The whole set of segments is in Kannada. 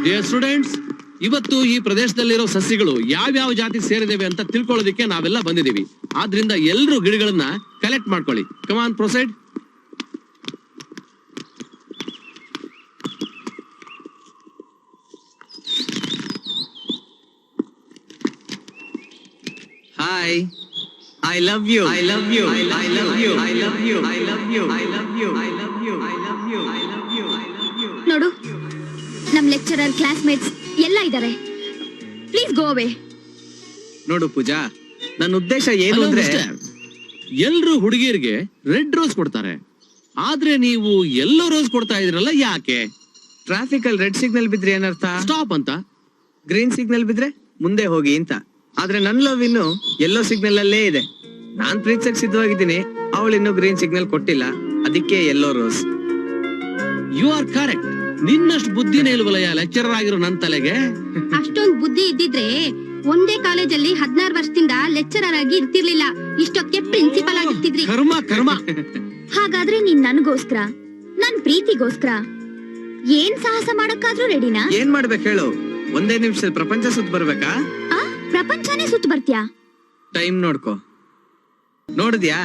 ಡಿಯರ್ ಸ್ಟೂಡೆಂಟ್ಸ್, ಇವತ್ತು ಈ ಪ್ರದೇಶದಲ್ಲಿರೋ ಸಸ್ಯಗಳು ಯಾವ್ಯಾವ ಜಾತಿ ಸೇರಿದವೆ ಅಂತ ತಿಳ್ಕೊಳ್ಳೋದಕ್ಕೆ ನಾವೆಲ್ಲ ಬಂದಿದ್ದೀವಿ. ಆದ್ರಿಂದ ಎಲ್ಲರೂ ಗಿಡಗಳನ್ನ ಕಲೆಕ್ಟ್ ಮಾಡ್ಕೊಳ್ಳಿ. Come on, proceed. Hi, I love you. I love you. I love you. I love you. I love you. I love you. I love you. I love you. I love you. I love you. ನೋಡು, ನಮ್ ಲೆಕ್ಚರರ್, ಕ್ಲಾಸ್ಮೇಟ್ಸ್ ಎಲ್ಲ ಇದ್ದಾರೆ. ಪ್ಲೀಸ್ ಗೋ ಅವೇ. ನೋಡು ಪೂಜಾ, ನನ್ನ ಉದ್ದೇಶ ಏನು ಅಂದ್ರೆ ಎಲ್ರು ಹುಡುಗಿಯರಿಗೆ ರೆಡ್ ರೋಸ್ ಕೊಡ್ತಾರೆ, ಆದ್ರೆ ನೀವು ಎಲ್ಲೋ ರೋಸ್ ಕೊಡ್ತಾ ಇದ್ರಲ್ಲ, ಯಾಕೆ? ಟ್ರಾಫಿಕ್ ಅಲ್ಲಿ ರೆಡ್ ಸಿಗ್ನಲ್ ಬಿದ್ರೆ ಏನರ್ಥ? ಸ್ಟಾಪ್ ಅಂತ. ಗ್ರೀನ್ ಸಿಗ್ನಲ್ ಬಿದ್ರೆ ಮುಂದೆ ಹೋಗಿ ಅಂತ. ಆದ್ರೆ ನನ್ ಲವ್ ಇನ್ನು ಎಲ್ಲೋ ಸಿಗ್ನಲ್ ಅಲ್ಲೇ ಇದೆ. ನಾನ್ ಪ್ರೀತಿಸಕ್ ಸಿದ್ಧವಾಗಿದ್ದೀನಿ, ಅವಳು ಇನ್ನು ಗ್ರೀನ್ ಸಿಗ್ನಲ್ ಕೊಟ್ಟಿಲ್ಲ, ಅದಕ್ಕೆ yellow rose. You are correct. ನಿನ್ನಷ್ಟು ಬುದ್ಧಿನೇ ಇಲ್ವಲ್ಲಯ್ಯ ಲೆಕ್ಚರರ್ ಆಗಿರೋ ನನ್ ತಲೆಗೆ. ಅಷ್ಟೊಂದ್ ಬುದ್ಧಿ ಇದ್ದಿದ್ರೆ ಒಂದೇ ಕಾಲೇಜಲ್ಲಿ 16 ವರ್ಷದಿಂದ ಲೆಕ್ಚರರ್ ಆಗಿ ಇರ್ತಿರ್ಲಿಲ್ಲ, ಇಷ್ಟೊತ್ತಿಗೆ ಪ್ರಿನ್ಸಿಪಲ್ ಆಗಿರ್ತಿದ್ರಿ. ಕರ್ಮ ಕರ್ಮ. ಹಾಗಾದ್ರೆ ನೀನ್ ನನ್ಗೋಸ್ಕರ, ನನ್ ಪ್ರೀತಿಗೋಸ್ಕರ ಏನ್ ಸಾಹಸ ಮಾಡಕ್ಕಾದ್ರೂ ರೆಡಿನಾ? ಏನ್ ಮಾಡ್ಬೇಕು ಹೇಳು? ಒಂದೇ ನಿಮಿಷದಲ್ಲಿ ಪ್ರಪಂಚ ಸುತ್ತ ಬರ್ಬೇಕಾ? ಪ್ರಪಂಚನೇ ಸುತ್ತ ಬರ್ತೀಯಾ? ಟೈಮ್ ನೋಡ್ಕೋ. ನೋಡಿದ್ಯಾ?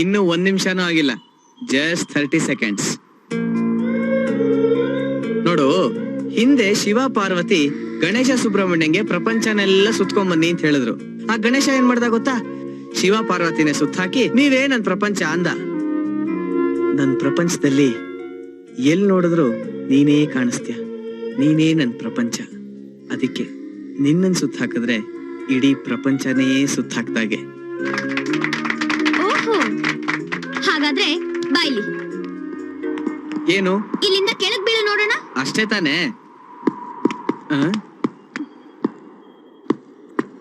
ಇನ್ನು 1 ನಿಮಿಷನೂ ಆಗಿಲ್ಲ, ಜಸ್ಟ್ 30 ಸೆಕೆಂಡ್ಸ್. ನೋಡು, ಹಿಂದೆ ಶಿವ ಪಾರ್ವತಿ ಗಣೇಶ ಸುಬ್ರಹ್ಮಣ್ಯಂಗೆ ಪ್ರಪಂಚನೆಲ್ಲ ಸುತ್ಕೊಂಡ್ ಬನ್ನಿ ಅಂತ ಹೇಳಿದ್ರು. ಆ ಗಣೇಶ ಏನ್ ಮಾಡ್ದ ಗೊತ್ತಾ? ಶಿವ ಪಾರ್ವತಿನೇ ಸುತ್ತಾಕಿ ನೀವೇ ನನ್ ಪ್ರಪಂಚ ಅಂದ. ನನ್ ಪ್ರಪಂಚದಲ್ಲಿ ಎಲ್ ನೋಡಿದ್ರು ನೀನೇ ಕಾಣಿಸ್ತೀಯ, ನೀನೇ ನನ್ ಪ್ರಪಂಚ. ಅದಕ್ಕೆ ನಿನ್ನನ್ ಸುತ್ತ ಹಾಕಿದ್ರೆ ಇಡೀ ಪ್ರಪಂಚನೇ ಸುತ್ತ ಹಾಕ್ದಾಗೆ. ಓಹೋ, ಹಾಗಾದ್ರೆ ಬಾಯ್ಲಿ. ಏನು? ಇಲ್ಲಿಂದ ಕೆಳಗ್ ಬೀಳು ನೋಡೋಣ. ಅಷ್ಟೇ ತಾನೇ?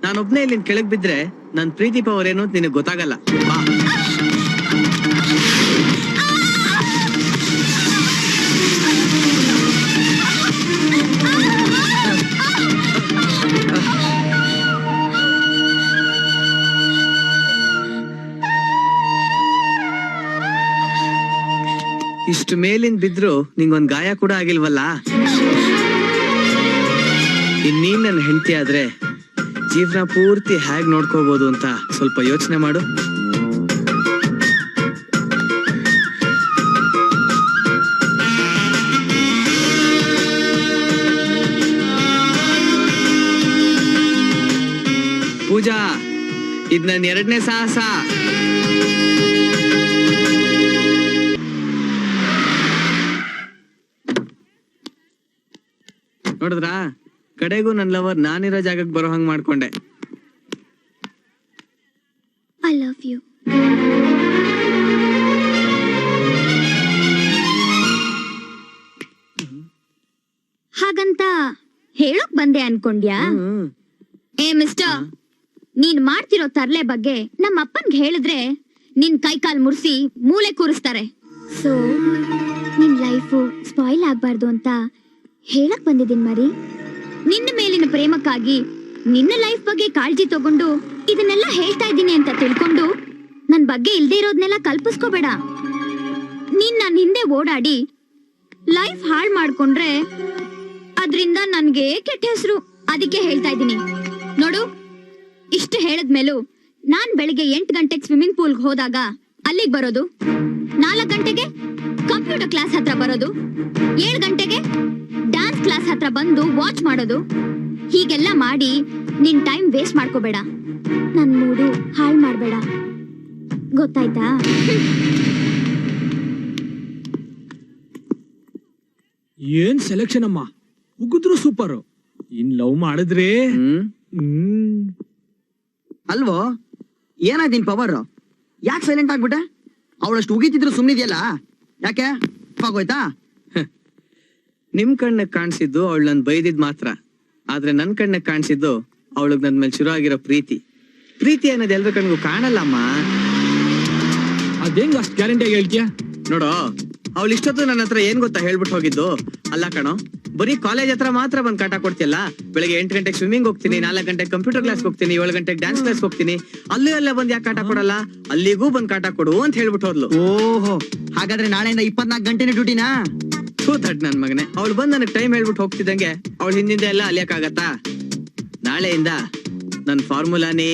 ನಾನೊಬ್ನೇ ಇಲ್ಲಿಂದ ಕೆಳಗ್ ಬಿದ್ರೆ ನನ್ ಪ್ರೀತಿ ಪವರ್ ಏನು ಅಂತ ನಿನಗೆ ಗೊತ್ತಾಗಲ್ಲ. ಬಾ. ಇಷ್ಟು ಮೇಲಿಂದ ಬಿದ್ರು ನಿಂಗೊಂದ್ ಗಾಯ ಕೂಡ ಆಗಿಲ್ವಲ್ಲ. ಇನ್ನೀನ್ ನನ್ನ ಹೆಂಡತಿ ಆದ್ರೆ ಜೀವನ ಪೂರ್ತಿ ಹೇಗ್ ನೋಡ್ಕೋಬಹುದು ಅಂತ ಸ್ವಲ್ಪ ಯೋಚನೆ ಮಾಡು. ಪೂಜಾ, ಇದ್ ನನ್ 2ನೇ ಸಾಹಸ. ನೋಡಿದ್ರಾ, ಕಡೆಗೂ ನನ್ ಲವರ್ ನಾನಿರೋ ಜಾಗಕ್ಕೆ ಬರೋ ಹಂಗ್ ಮಾಡ್ಕೊಂಡೆ. I love you. ಹಾಗಂತ ಹೇಳೋಕ್ ಬಂದೆ ಅನ್ಕೊಂಡ್ಯಾ? ಏ ಮಿಸ್ಟರ್, ನೀನ್ ಮಾಡ್ತಿರೋ ತರ್ಲೆ ಬಗ್ಗೆ ನಮ್ಮ ಅಪ್ಪನ್ಗೆ ಹೇಳಿದ್ರೆ ನಿನ್ ಕೈ ಕಾಲ್ ಮುರ್ಸಿ ಮೂಲೆ ಕೂರಿಸ್ತಾರೆ. ಸೊ ನಿನ್ ಲೈಫು ಸ್ಪಾಯ್ಲ್ ಆಗ್ಬಾರ್ದು ಅಂತ ಹೇಳಕ್ ಬಂದಿದ್ದೀನಿ ಮರಿ. ನಿನ್ನ ಮೇಲಿನ ಪ್ರೇಮಕ್ಕಾಗಿ ನಿನ್ನ ಲೈಫ್ ಬಗ್ಗೆ ಕಾಳಜಿ ತಗೊಂಡು ಇದನ್ನೆಲ್ಲ ಹೇಳ್ತಾ ಇದ್ದೀನಿ ಅಂತ ತಿಳ್ಕೊಂಡು ನನ್ ಬಗ್ಗೆ ಇಲ್ದೇ ಇರೋದ್ನೆಲ್ಲ ಕಲ್ಪಿಸ್ಕೋಬೇಡ. ನೀನ್ ನನ್ನ ಹಿಂದೆ ಓಡಾಡಿ ಲೈಫ್ ಹಾಳ್ ಮಾಡ್ಕೊಂಡ್ರೆ ಅದ್ರಿಂದ ನನ್ಗೆ ಕೆಟ್ಟ ಹೆಸರು. ಅದಕ್ಕೆ ಹೇಳ್ತಾ ಇದ್ದೀನಿ. ನೋಡು, ಇಷ್ಟು ಹೇಳದ್ಮೇಲೂ ನಾನ್ ಬೆಳಿಗ್ಗೆ 8 ಗಂಟೆಗೆ ಸ್ವಿಮ್ಮಿಂಗ್ ಪೂಲ್ಗೆ ಹೋದಾಗ ಅಲ್ಲಿಗೆ ಬರೋದು, 4 ಗಂಟೆಗೆ ಕಂಪ್ಯೂಟರ್ ಕ್ಲಾಸ್ ಹತ್ರ ಬರೋದು, 7 ಗಂಟೆಗೆ ಡ್ಯಾನ್ಸ್ ಕ್ಲಾಸ್ ಹತ್ರ ಬಂದು ವಾಚ್ ಮಾಡೋದು, ಹೀಗೆಲ್ಲ ಮಾಡಿ ನಿನ್ ಟೈಮ್ ವೇಸ್ಟ್ ಮಾಡ್ಕೋಬೇಡ. ನನ್ ಮೂಡು ಹಾಳ್ ಮಾಡ್ಬೇಡ, ಗೊತ್ತಾಯ್ತಾ? ಏನ್ ಸೆಲೆಕ್ಷನ್ ಅಮ್ಮ, ಉಗಿದ್ರು ಸೂಪರ್. ಇನ್ ಲವ್ ಮಾಡಿದ್ರೆ ಅಲ್ವೋ? ಏನಾಯ್ತು ನಿನ್ ಪವರ್? ಯಾಕೆ ಸೈಲೆಂಟ್ ಆಗ್ಬಿಟ್ಟೆ? ಅವಳಷ್ಟು ಉಗಿತಿದ್ರು ಸುಮ್ಮನಿದೆಯಲ್ಲ, ಯಾಕೆ? ಹೋಗೋಯ್ತಾ? ನಿಮ್ ಕಣ್ಣಕ್ ಕಾಣಿಸಿದ್ದು ಅವಳು ನನ್ ಬೈದಿದ್ ಮಾತ್ರ, ಆದ್ರೆ ನನ್ ಕಣ್ಣಕ್ ಕಾಣಿಸಿದ್ದು ಅವಳಗ್ ನನ್ ಮೇಲೆ ಶುರು ಆಗಿರೋ ಪ್ರೀತಿ. ಪ್ರೀತಿ ಅನ್ನೋದು ಎಲ್ರ ಕಣ್ಗೂ ಕಾಣಲ್ಲಮ್ಮ. ಅದೇಂಗ್ ಅಷ್ಟ್ ಗ್ಯಾರಂಟಿಯಾಗಿ ಹೇಳ್ತೀಯ? ನೋಡೋ, ಅವಳು ಇಷ್ಟೊತ್ತು ನನ್ನ ಹತ್ರ ಏನ್ ಗೊತ್ತಾ ಹೇಳ್ಬಿಟ್ಟು ಹೋಗಿದ್ದು? ಅಲ್ಲ ಕಣೋ, ಬರೀ ಕಾಲೇಜ್ ಹತ್ರ ಮಾತ್ರ ಬಂದ್ ಕಾಟ ಕೊಡ್ತಿಯಲ್ಲ. ಬೆಳಗ್ಗೆ 8 ಗಂಟೆಗೆ ಸ್ವಿಮ್ಮಿಂಗ್ ಹೋಗ್ತೀನಿ, 4 ಗಂಟೆಗೆ ಕಂಪ್ಯೂಟರ್ ಕ್ಲಾಸ್ ಹೋಗ್ತೀನಿ, 7 ಗಂಟೆಗೆ ಡ್ಯಾನ್ಸ್ ಕ್ಲಾಸ್ ಹೋಗ್ತೀನಿ, ಅಲ್ಲೇ ಬಂದ್ ಯಾಕೆ ಕಾಟ ಕೊಡಲ್ಲ? ಅಲ್ಲಿಗೂ ಬಂದ್ ಕಾಟ ಕೊಡು ಅಂತ ಹೇಳ್ಬಿಟ್ಟು ಹೋದ್ಲು. ಓಹೋ, ಹಾಗಾದ್ರೆ ನಾಳೆಯಿಂದ 24 ಗಂಟೆನೇ ಡ್ಯೂಟಿನಾ? ತಟ್ ನನ್ ಮಗನೆ. ಅವಳು ಬಂದ್ ನನಗ್ ಟೈಮ್ ಹೇಳ್ಬಿಟ್ಟು ಹೋಗ್ತಿದ್ದಂಗೆ ಅವಳ ಹಿಂದಿಂದ ಎಲ್ಲ ಅಲಿಯಕ್ಕಾಗತ್ತಾ? ನಾಳೆಯಿಂದ ನನ್ ಫಾರ್ಮುಲಾನೇ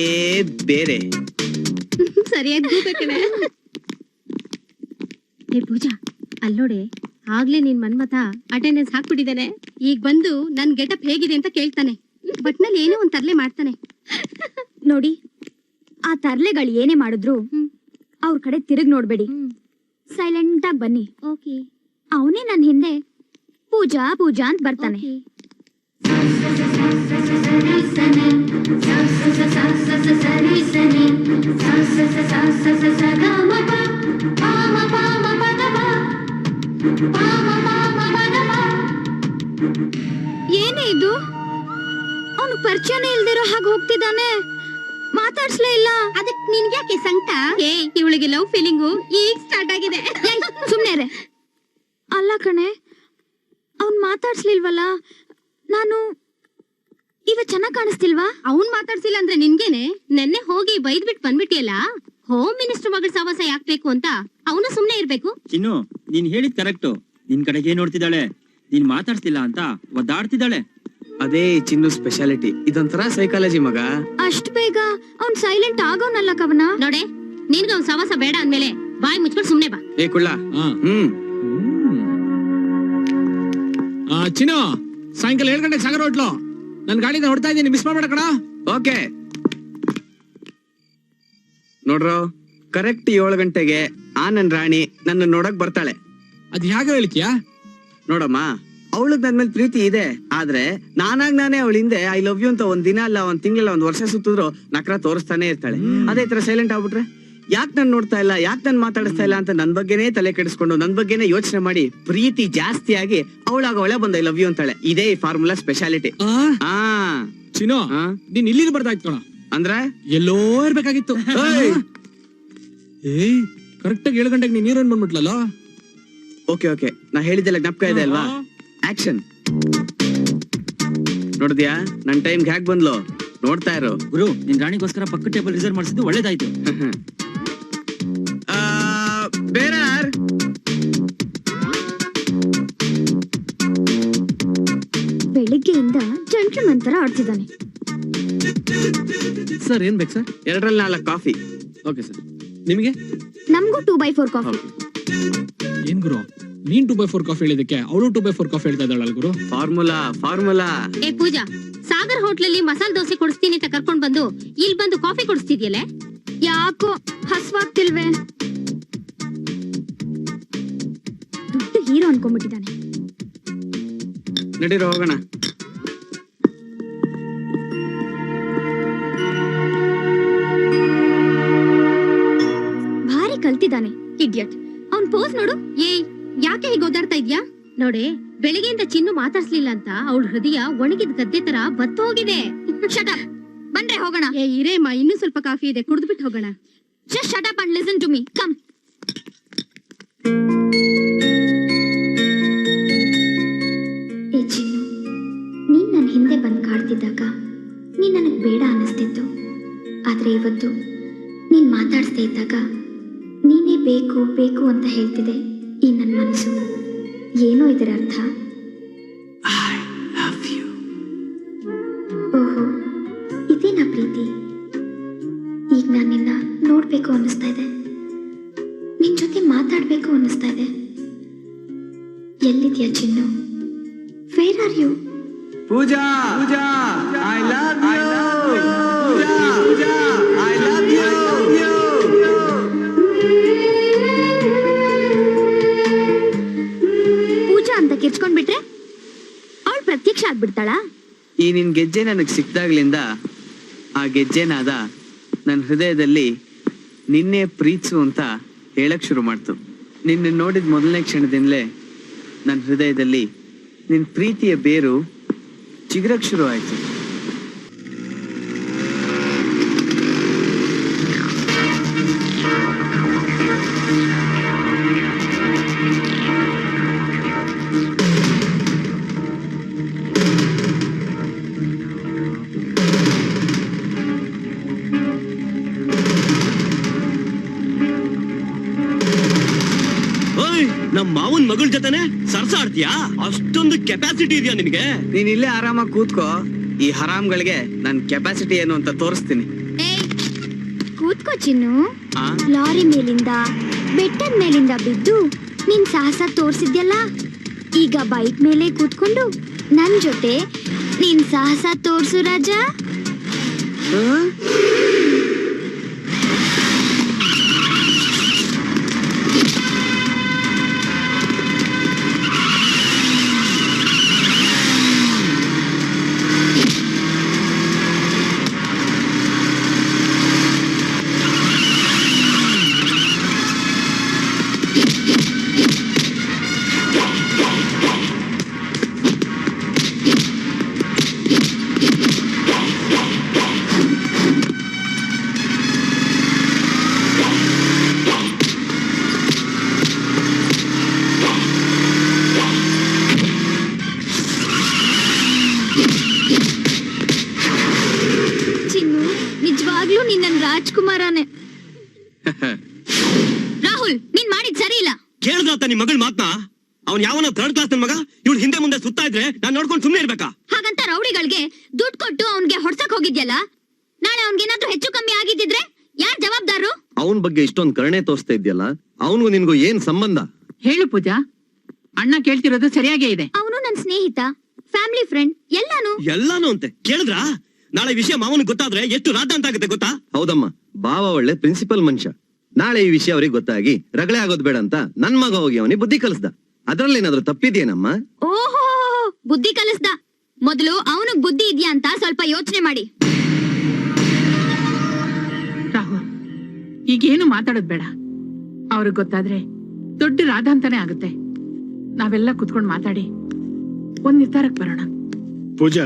ಬೇರೆ. ಸರಿಯಾಗಿ ಕೂಬೇಕಣೆ. ಏ ಪೂಜಾ, ಅಲ್ಲೋಡೆ, ಆಗ್ಲೇ ನಿನ್ ಮನ್ಮತ ಅಟೆಂಡೆನ್ಸ್ ಹಾಕ್ಬಿಟ್ಟಿದ್ದಾನೆ. ಈಗ ಬಂದು ನನ್ ಗೆಟಪ್ ಹೇಗಿದೆ ಅಂತ ಕೇಳ್ತಾನೆ. ಬಟ್ನಲ್ಲಿ ಏನೋ ಒಂದ್ ತರ್ಲೆ ಮಾಡ್ತಾನೆ. ನೋಡಿ, ಆ ತರ್ಲೆಗಳು ಏನೇ ಮಾಡಿದ್ರು ಅವ್ರ ಕಡೆ ತಿರುಗ್ ನೋಡ್ಬೇಡಿ, ಸೈಲೆಂಟ್ ಆಗಿ ಬನ್ನಿ. ಓಕೆ. ಅವನೇ ನನ್ ಹಿಂದೆ ಪೂಜಾ ಪೂಜಾ ಅಂತ ಬರ್ತಾನೆ. ಏನೇ ಇದು? ಅವನು ಪರಿಚಯನೇ ಇಲ್ದಿರೋ ಹಾಗೆ ಹೋಗ್ತಿದ್ದಾನೆ, ಮಾತಾಡ್ಸ್ಲೇ ಇಲ್ಲ. ಅದಕ್ ನಿನ್ಗ್ಯಾಕೆ ಸಂಕಟ? ಏ, ಇವಳಿಗೆ ಲವ್ ಫೀಲಿಂಗು ಈಗ ಸ್ಟಾರ್ಟ್ ಆಗಿದೆ. ಸುಮ್ನೆ ಅಲ್ಲ ಕಣೆ, ಅವ್ನ್ ಮಾತಾಡ್ಸ್ಲಿಲ್ವಲ್ಲ. ನಾನು ಇವ ಚೆನ್ನಾಗ್ ಕಾಣಿಸ್ತಿಲ್ವಾ? ಅವ್ನ್ ಮಾತಾಡ್ಸಿಲ್ಲ ಅಂದ್ರೆ ನಿನ್ಗೇನೆ? ನೆನ್ನೆ ಹೋಗಿ ಬೈದ್ ಬಿಟ್ಟು ಬಂದ್ಬಿಟ್ಟಿಯಲ್ಲ. ಹೋಮ್ ಮಿನಿಸ್ಟರ್ ಮಗಳ ಸವಾಸ ಯಾಕ್ಬೇಕು ಅಂತ ಅವನು ಸುಮ್ನೆ ಇರ್ಬೇಕು. ಚಿನ್ನು, ನೀನ್ ಹೇಳಿದ್ ಕರೆಕ್ಟು. ನಿನ್ ಕಡೆಗೆ ನೋಡ್ತಿದ್ದಾಳೆ, ನೀನ್ ಮಾತಾಡ್ತಿಲ್ಲ ಅಂತ ಒದ್ದಾಡ್ತಿದ್ದಾಳೆ. ಅದೇ ಚಿನ್ನು ಸ್ಪೆಷಾಲಿಟಿ. ಇದೊಂಥರ ಸೈಕಾಲಜಿ ಮಗ. ಅಷ್ಟ್ ಬೇಗ ಅವ್ನ್ ಸೈಲೆಂಟ್ ಆಗೋನಲ್ಲ ಕವನ. ನೋಡೆ, ನಿನ್ಗ ಅವ್ನ್ ಸವಾಸ ಬೇಡ ಅಂದ್ಮೇಲೆ ಬಾಯ್ ಮುಚ್ಕೊಂಡು ಸುಮ್ನೆ ಬಾ. ಏ ಕುಳ್ಳ. ಚಿನ್ನು, ಸಾಯಂಕಾಲ 7 ಗಂಟೆಗೆ ಸಾಗರ ಹೋಟ್ಲು. ನನ್ ಗಾಡಿನ ಹೊಡ್ತಾ ಇದ್ದೀನಿ, ಮಿಸ್ ಮಾಡ್ಬೇಡ ಕಣ. ಓಕೆ ನೋಡ್ರೋ, ಕರೆಕ್ಟ್ 7 ಗಂಟೆಗೆ ಆ ನನ್ ರಾಣಿ ನನ್ನ ನೋಡಕ್ ಬರ್ತಾಳೆ. ಅದ್ ಹೇಗೆ ಹೇಳ್ತೀಯಾ? ನೋಡಮ್ಮ, ಅವಳಗ್ ನನ್ ಮೇಲೆ ಪ್ರೀತಿ ಇದೆ, ಆದ್ರೆ ನಾನೇ ಅವಳ ಹಿಂದೆ ಐ ಲವ್ ಯು ಅಂತ ಒಂದ್ ದಿನ ಅಲ್ಲ, ಒಂದ್ ತಿಂಗಳ, ಒಂದ್ ವರ್ಷ ಸುತ್ತಿದ್ರು ನಕ್ರ ತೋರಿಸ್ತಾನೆ ಇರ್ತಾಳೆ. ಅದೇ ತರ ಸೈಲೆಂಟ್ ಆಗ್ಬಿಟ್ರೆ, ಯಾಕೆ ನನ್ ನೋಡ್ತಾ ಇಲ್ಲ, ಯಾಕೆ ನನ್ ಮಾತಾಡಿಸ್ತಾ ಇಲ್ಲ ಅಂತ ನನ್ ಬಗ್ಗೆನೇ ತಲೆ ಕೆಡಿಸ್ಕೊಂಡು ನನ್ ಬಗ್ಗೆನೇ ಯೋಚನೆ ಮಾಡಿ ಪ್ರೀತಿ ಜಾಸ್ತಿ ಆಗಿ ಅವಳಾಗ ಅವಳೆ ಬಂದ ಐ ಲವ್ ಯು ಅಂತಾಳೆ. ಇದೇ ಈ ಫಾರ್ಮುಲಾ ಸ್ಪೆಷಾಲಿಟಿ. ಚಿನ್ನು, ನೀನ್ ಇಲ್ಲಿಗೆ ಬರ್ದಾಯ್ತು ಕಣ. ಅಂದ್ರೆ ಎಲ್ಲೋ ಇರ್ಬೇಕಾಗಿತ್ತು. ಏ, ಕರೆಕ್ಟ್ ಆಗಿ 7 ಗಂಟೆಗೆ ನೀನ್ ನೀರನ್ ಬಂದ್ಬಿಟ್ಲಲ್ಲ. ಓಕೆ ಓಕೆ, ನಾ ಹೇಳಿದ್ದೆಲ್ಲ ಜ್ಞಾಪಕ ಇದೆ ಅಲ್ವಾ? ಆಕ್ಷನ್ ನೋಡಿದ್ಯಾ? ನನ್ ಟೈಮ್ ಹ್ಯಾಕ್ ಬಂದ್ಲು ನೋಡ್ತಾ ಇರೋ. ಗುರು, ನಿನ್ ರಾಣಿಗೋಸ್ಕರ ಪಕ್ಕ ಟೇಬಲ್ ರಿಸರ್ವ್ ಮಾಡಿಸಿದ್ದು ಒಳ್ಳೇದಾಯ್ತು. ಬೇರೆ ಬೆಳಿಗ್ಗೆಯಿಂದ ಜಂಟ್ಲ್ಮನ್ ತರ ಆಡ್ತಿದ್ದಾನೆ. ಸರ್ ಏನ್ ಬೇಕು ಸರ್? 2 ಕಾಫಿ. Okay sir. ನಿಮಗೆ? ನಮಗೂ 2x4 ಕಾಫಿ. ಏನ್ ಗುರು, ನೀನ್ 2x4 ಕಾಫಿ ಹೇಳಿದಕ್ಕೆ ಅವಳು 2x4 ಕಾಫಿ ಹೇಳ್ತಾ ಇದ್ದಾಳಲ್ಲ ಗುರು. ಫಾರ್ಮುಲಾ. ಏ ಪೂಜಾ, ಸಾಗರ್ ಹೋಟ್ಲಲ್ಲಿ ಮಸಾಲೆ ದೋಸೆ ಕೊಡಿಸ್ತೀನಿ ಅಂತ ಕರ್ಕೊಂಡ್ ಬಂದು ಇಲ್ಲಿ ಬಂದು ಕಾಫಿ ಕೊಡಿಸ್ತಿದ್ಯಲ್ಲ? ಯಾಕೋ ಹಸ್ವಾಗ್ತಿಲ್ವೇ? ದೊಡ್ಡ ಹೀರೋ ಅನ್ಕೊಂಡ್ಬಿಟ್ಟಿದ್ದಾನೆ. ನಡೀರೋ ಹೋಗೋಣ. ಭಾರಿ ಕಲ್ತಿದ್ದಾನೆ ಇಡಿಯಟ್. ಅವ್ನ್ ಪೋಸ್ ನೋಡು. ಏಯ್, ಯಾಕೆ ಹೀಗೆ ಓದಾಡ್ತಾ ಇದ್ಯಾ? ನೋಡೆ, ಬೆಳಿಗ್ಗೆಯಿಂದ ಚಿನ್ನು ಮಾತಾಡ್ಸ್ಲಿಲ್ಲ ಅಂತ ಅವಳ ಹೃದಯ ಒಣಗಿದ ಗದ್ದೆ ತರ ಬತ್ತು ಹೋಗಿದೆ. ಶಟ್ ಅಪ್, ಬನ್ರೆ ಹೋಗೋಣ. ಏ ಇರೇಮ್ಮ, ಇನ್ನೂ ಸ್ವಲ್ಪ ಕಾಫಿ ಇದೆ, ಕುಡಿದ್ಬಿಟ್ಟು ಹೋಗೋಣ. Just shut up and listen to me. Come. ಏ ಚಿನ್ನು, ನೀನ್ ನನ್ನ ಹಿಂದೆ ಬಂದು ಕಾಡ್ತಿದ್ದಾಗ ನೀನ್ ನನಗ್ ಬೇಡ ಅನ್ನಿಸ್ತಿತ್ತು. ಆದ್ರೆ ಇವತ್ತು ನೀನ್ ಮಾತಾಡ್ಸ್ತಾ ಇದ್ದಾಗ ನೀನೇ ಬೇಕು ಬೇಕು ಅಂತ ಹೇಳ್ತಿದೆ ಈ ನನ್ನ ಮನಸ್ಸು. ಏನೋ ಇದರ ಅರ್ಥ? ಓಹೋ, ಇದೇನಾ ಪ್ರೀತಿ? ಈಗ ನಾನು ನಿನ್ನ ನೋಡ್ಬೇಕು ಅನ್ನಿಸ್ತಾ ಇದೆ, ನಿನ್ ಜೊತೆ ಮಾತಾಡ್ಬೇಕು ಅನ್ನಿಸ್ತಾ ಇದೆ. ಎಲ್ಲಿದ್ಯಾ Chinnu? Where are you? Pooja, I love you. Pooja, I love you. Pooja ಅಂತ ಕಿರ್ಚ್ಕೊಂಡ್ಬಿಟ್ರೆ ಅವಳು ಪ್ರತ್ಯಕ್ಷ ಆಗ್ಬಿಡ್ತಾಳ? ಈ ನಿನ್ ಗೆಜ್ಜೆ ನನಗ್ ಸಿಕ್ದಾಗ್ಲಿಂದ ಆ ಗೆಜ್ಜೆನಾದ ನನ್ನ ಹೃದಯದಲ್ಲಿ ನಿನ್ನೆ ಪ್ರೀತಿಸು ಅಂತ ಹೇಳಕ್ ಶುರು ಮಾಡ್ತು. ನಿನ್ನ ನೋಡಿದ ಮೊದಲನೇ ಕ್ಷಣದಿಂದಲೇ ನನ್ನ ಹೃದಯದಲ್ಲಿ ನಿನ್ ಪ್ರೀತಿಯ ಬೇರು ಚಿಗುರಕ್ ಶುರು ಆಯ್ತು. ನಮ್ ನಮ್ ಮಾವನ್ ಮಗಳ ಜೊತೆನೆ ಸರ್ಸ ಆಡ್ತೀಯಾ? ಅಷ್ಟೊಂದು ಕೆಪಾಸಿಟಿ ಇದೆಯಾ ನಿನ್ಗೆ? ನೀನ್ ಇಲ್ಲೇ ಆರಾಮಾಗಿ ಕೂತ್ಕೋ, ಈ ಹರಾಮ್ಗಳಿಗೆ ನನ್ ಕೆಪಾಸಿಟಿ ಏನು ಅಂತ ತೋರಿಸ್ತೀನಿ. ಏಯ್ ಕೂತ್ಕೋ ಚಿನ್ನು. ಲಾರಿ ಮೇಲಿಂದ ಬೆಟ್ಟದ ಮೇಲಿಂದ ಬಿದ್ದು ನಿನ್ ಸಾಹಸ ತೋರ್ಸಿದ್ಯಲ್ಲ, ಈಗ ಬೈಕ್ ಮೇಲೆ ಕೂತ್ಕೊಂಡು ನನ್ ಜೊತೆ ನಿನ್ ಸಾಹಸ ತೋರ್ಸು ರಾಜ. ಚಿನ್ನು ನಿಜವಾಗ್ಲೂ ನೀನ್ ನನ್ ರಾಜ್ಕುಮಾರನೇ. ರಾಹುಲ್ ನೀನ್ ಮಾಡಿದ್ ಸರಿ ಇಲ್ಲ. ಕೇಳ್ದಾತ ನಿಮ್ ಮಗಳ ಮಾತ್ನಾ? ಅವ್ನ್ ಯಾವನ ಥರ್ಡ್ ಕ್ಲಾಸ್ ನನ್ ಮಗ ಇವಳು ಹಿಂದೆ ಮುಂದೆ ಸುತ್ತಾ ಇದ್ರೆ ನಾನ್ ನೋಡ್ಕೊಂಡು ಸುಮ್ನೆ ಇರ್ಬೇಕಾ? ಹಾಗಂತ ರೌಡಿಗಳಿಗೆ ದುಡ್ಡು ಕೊಟ್ಟು ಅವ್ನ್ಗೆ ಹೊಡ್ಸಕ್ ಹೋಗಿದ್ಯಲ್ಲ, ನಾಳೆ ಅವ್ನ್ಗೇನಾದ್ರೂ ಹೆಚ್ಚು ಕಮ್ಮಿ ಆಗಿದ್ದಿದ್ರೆ ಯಾರ್ ಜವಾಬ್ದಾರು? ಅವನ್ ಬಗ್ಗೆ ಇಷ್ಟೊಂದ್ ಕರುಣೆ ತೋರಿಸ್ತಾ ಇದ್ಯಲ್ಲ, ಅವನ್ಗೂ ನಿನ್ಗೂ ಏನ್ ಸಂಬಂಧ? ಹೇಳು ಪೂಜಾ, ಅಣ್ಣ ಕೇಳ್ತಿರೋದು ಸರಿಯಾಗೇ ಇದೆ. ಅವನು ನನ್ ಸ್ನೇಹಿತ, ಫ್ಯಾಮಿಲಿ ಫ್ರೆಂಡ್, ಎಲ್ಲಾನು ಅಂತೆ. ಕೇಳಿದ್ರಾ? ನಾಳೆ ವಿಷಯ ಮಾವನಿಗೆ ಗೊತ್ತಾದ್ರೆ ಎಷ್ಟು ರಾಧ ಅಂತ ಆಗುತ್ತೆ ಗೊತ್ತಾ? ಹೌದಮ್ಮ, ಬಾವ ಒಳ್ಳೆ ಪ್ರಿನ್ಸಿಪಲ್ ಮನುಷ್ಯ. ನಾಳೆ ಈ ವಿಷಯ ಅವ್ರಿಗೆ ಗೊತ್ತಾಗಿ ರಗಳೆ ಆಗೋದ್ ಬೇಡ ಅಂತ ನನ್ ಮಗ ಹೋಗಿ ಅವನಿಗೆ ಬುದ್ಧಿ ಕಲಿಸ್ದ. ಅದ್ರಲ್ಲಿ ಏನಾದ್ರು ತಪ್ಪಿದ್ಯೇನಮ್ಮ? ಓಹೋ ಬುದ್ಧಿ ಕಲಿಸ್ದ. ಮೊದಲು ಅವನಿಗೆ ಬುದ್ಧಿ ಇದ್ಯಾ ಅಂತ ಸ್ವಲ್ಪ ಯೋಚನೆ ಮಾಡಿ. ರಾಹುಲ್, ಈಗೇನು ಮಾತಾಡೋದ್ ಬೇಡ. ಅವ್ರಿಗೆ ಗೊತ್ತಾದ್ರೆ ದೊಡ್ಡ ರಾಧ ಅಂತಾನೆ ಆಗುತ್ತೆ. ನಾವೆಲ್ಲ ಕುತ್ಕೊಂಡು ಮಾತಾಡಿ ಒಂದ್ ನಿರ್ಧಾರಕ್ಕೆ ಬರೋಣ. ಪೂಜಾ,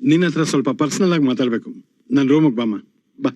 ನಿನ್ನ ಹತ್ರ ಸ್ವಲ್ಪ ಪರ್ಸನಲ್ ಆಗಿ ಮಾತಾಡ್ಬೇಕು. ನನ್ ರೂಮಿಗೆ ಬಾಮ್ಮ, ಬಾ.